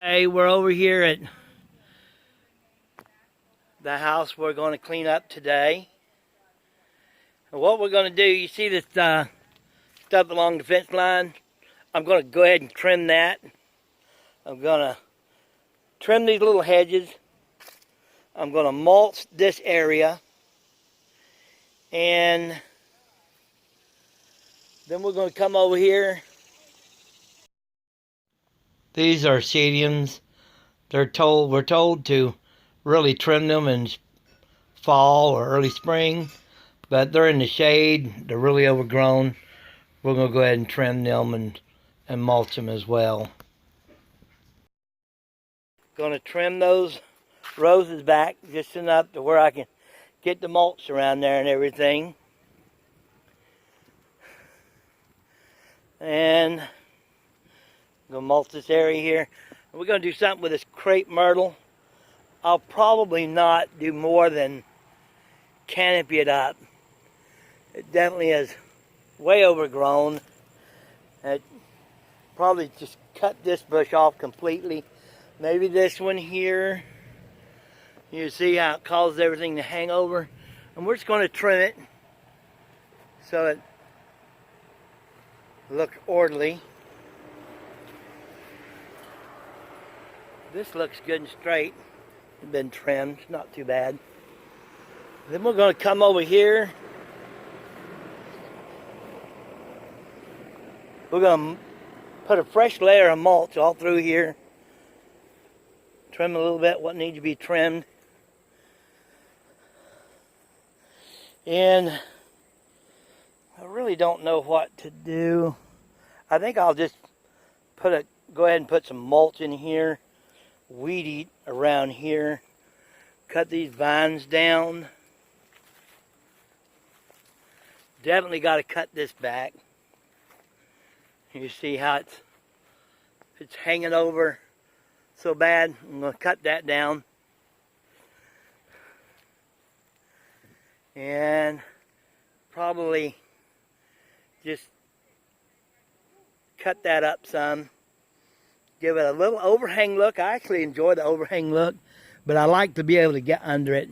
Hey, we're over here at the house we're going to clean up today. And what we're going to do, you see this stuff along the fence line? I'm going to go ahead and trim that. I'm going to trim these little hedges. I'm going to mulch this area. And then we're going to come over here. These are sedums. We're told to really trim them in fall or early spring, but they're in the shade. They're really overgrown. We're going to go ahead and trim them and mulch them as well. Going to trim those roses back just enough to where I can get the mulch around there and everything. And I'm going to mulch this area here. We're going to do something with this crepe myrtle. I'll probably not do more than canopy it up. It definitely is way overgrown. It probably just cut this bush off completely. Maybe this one here. You see how it causes everything to hang over. And we're just going to trim it so it looks orderly. This looks good and straight. It's been trimmed, not too bad. Then we're going to come over here. We're going to put a fresh layer of mulch all through here. Trim a little bit what needs to be trimmed. And I really don't know what to do. I think I'll just go ahead and put some mulch in here. Weed eat around here. Cut these vines down. Definitely got to cut this back. You see how it's hanging over so bad. I'm going to cut that down. And probably just cut that up some. Give it a little overhang look. I actually enjoy the overhang look, but I like to be able to get under it.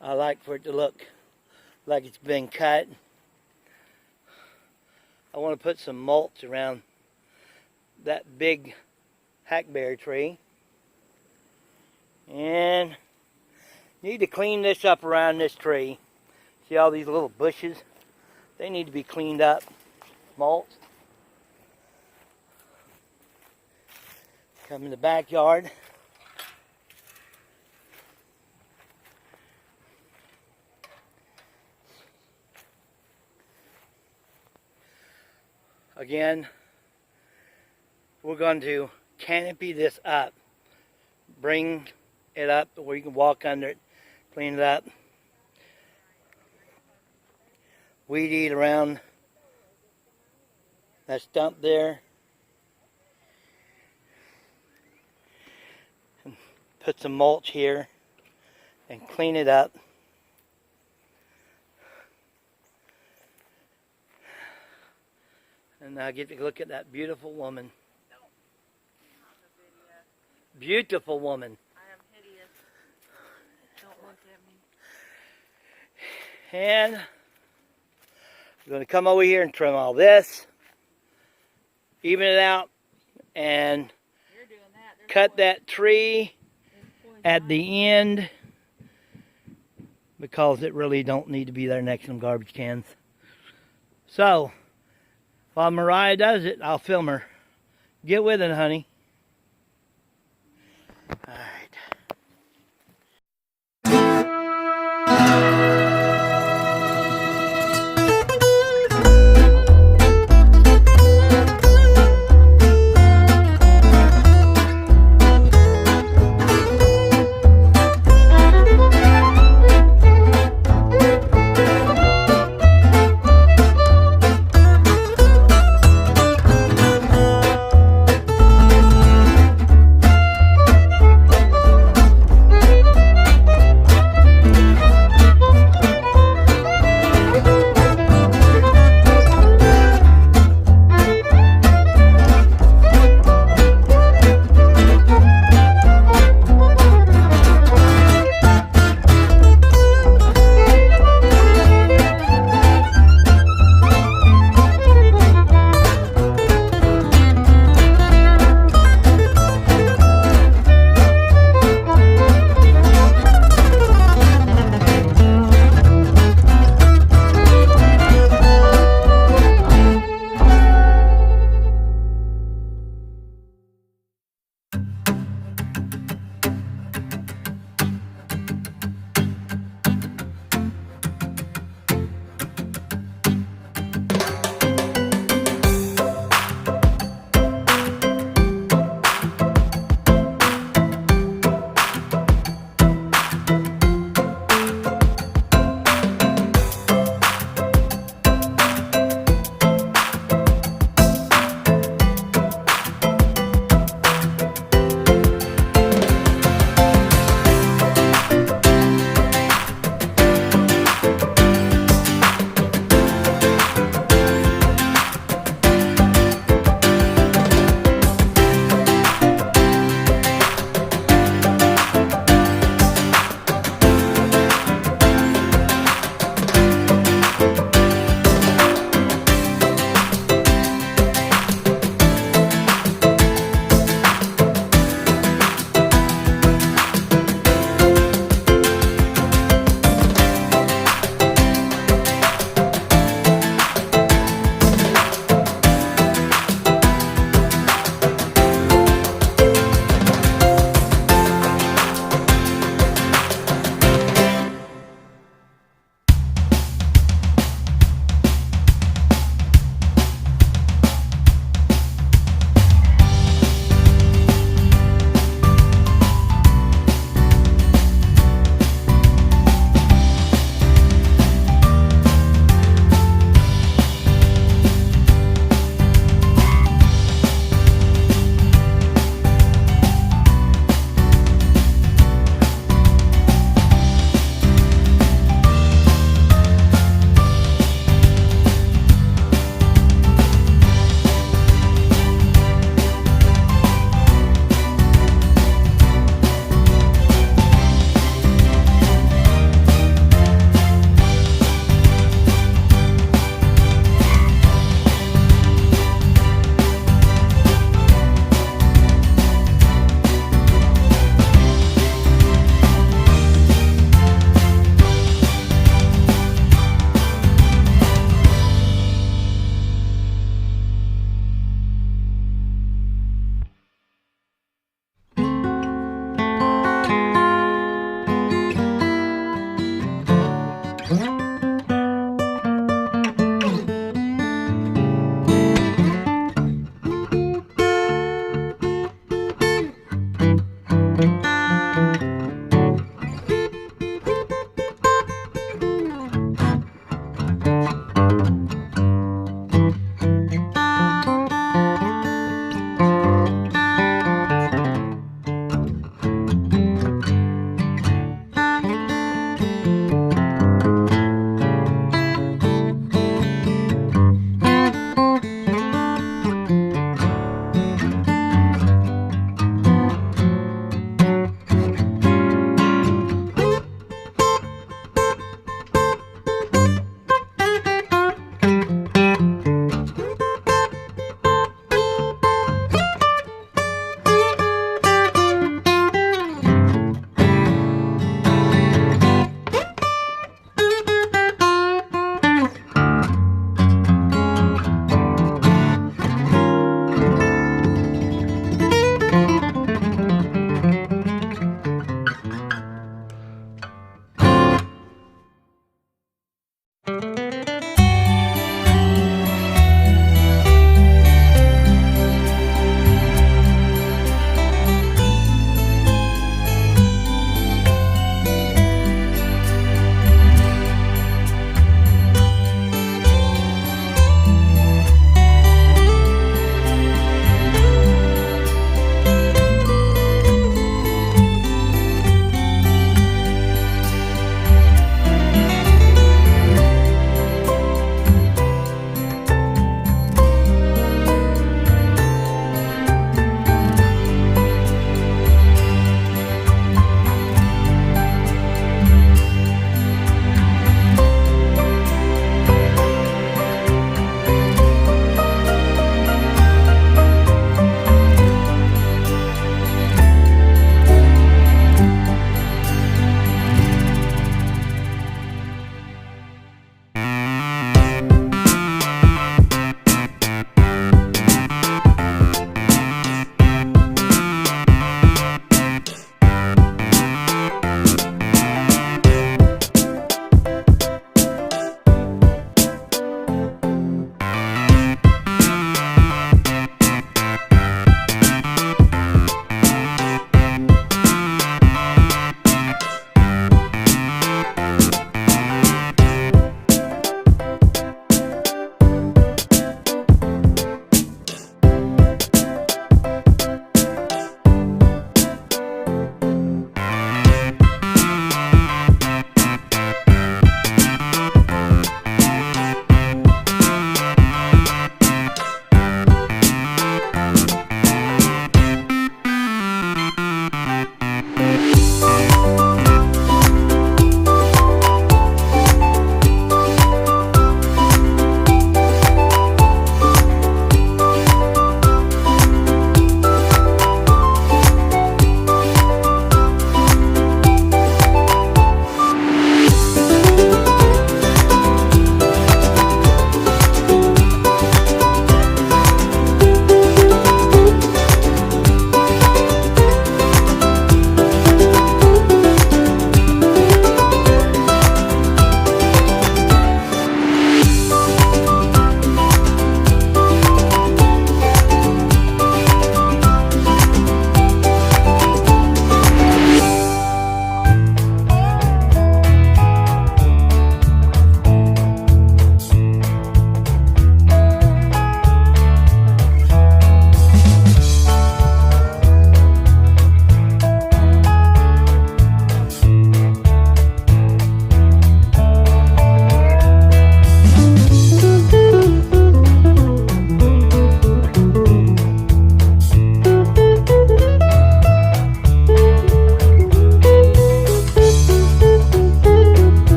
I like for it to look like it's been cut. I want to put some mulch around that big hackberry tree. And need to clean this up around this tree. See all these little bushes? They need to be cleaned up, mulched. Come in the backyard. Again, we're going to canopy this up. Bring it up where you can walk under it, clean it up. Weed eat around that stump there. And put some mulch here and clean it up. And now get to look at that beautiful woman. No, not the video. Beautiful woman. I am hideous. Don't look at me. And we're going to come over here and trim all this. Even it out. And You're doing that. cut that tree at the end. Because it really don't need to be there next to them garbage cans. So, while Mariah does it, I'll film her. Get with it, honey. All right.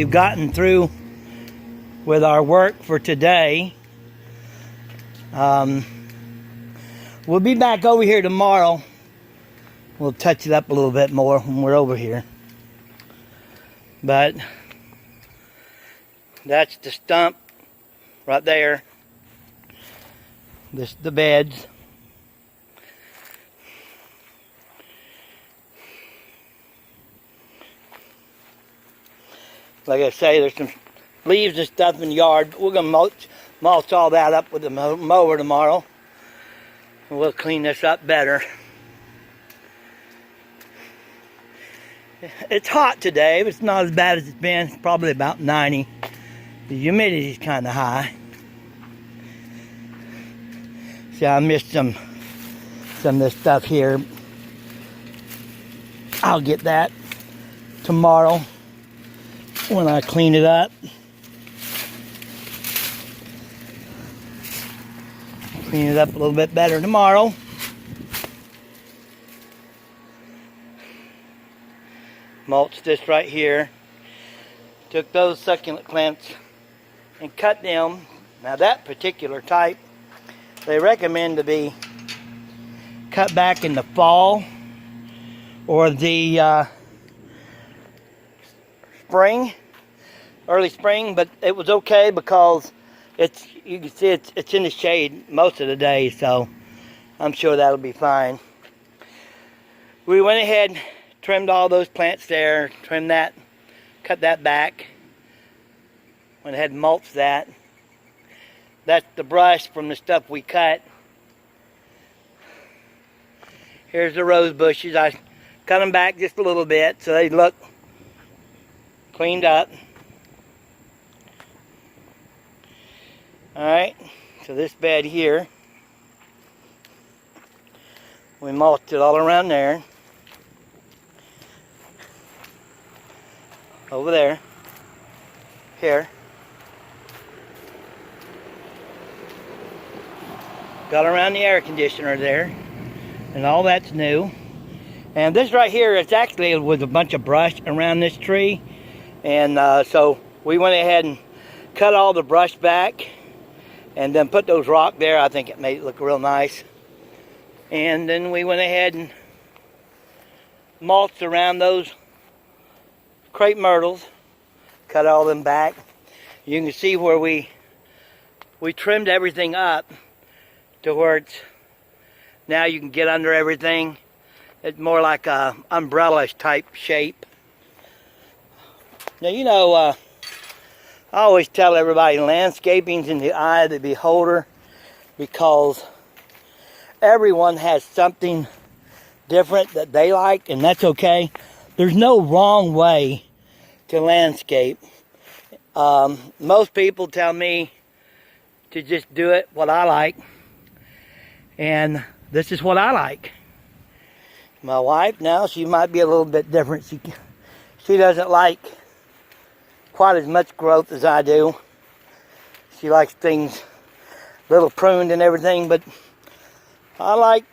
we've gotten through with our work for today. We'll be back over here tomorrow. We'll touch it up a little bit more when we're over here. But that's the stump right there. This is the beds. Like I say, there's some leaves and stuff in the yard. We're going to mulch all that up with the mower tomorrow. And we'll clean this up better. It's hot today, but it's not as bad as it's been. It's probably about 90. The humidity is kind of high. See, I missed some of this stuff here. I'll get that tomorrow when I clean it up. Clean it up a little bit better tomorrow. Mulch this right here. Took those succulent plants and cut them. Now that particular type, they recommend to be cut back in the fall or the spring, early spring, but it was okay because you can see it's in the shade most of the day, so I'm sure that'll be fine. We went ahead, trimmed all those plants there, trimmed that, cut that back, went ahead and mulched that. That's the brush from the stuff we cut. Here's the rose bushes. I cut them back just a little bit so they look cleaned up. Alright, so this bed here, we mulched it all around there. Over there. Here. Got around the air conditioner there. And all that's new. And this right here, it's actually with a bunch of brush around this tree. And so we went ahead and cut all the brush back. And then put those rocks there. I think it made it look real nice. And then we went ahead and mulched around those crepe myrtles. Cut all them back. You can see where we trimmed everything up to where it's now you can get under everything. It's more like a umbrella type shape. Now you know, I always tell everybody landscaping's in the eye of the beholder, because everyone has something different that they like, and that's okay. There's no wrong way to landscape. Most people tell me to just do it what I like, and this is what I like. My wife now, she might be a little bit different. She doesn't like quite as much growth as I do. She likes things a little pruned and everything, but I like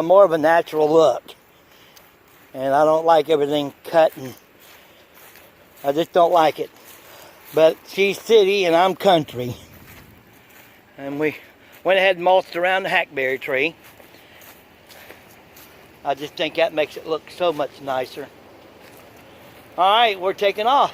more of a natural look. And I don't like everything cut, and I just don't like it. But she's city and I'm country. And we went ahead and mulched around the hackberry tree. I just think that makes it look so much nicer. Alright, we're taking off.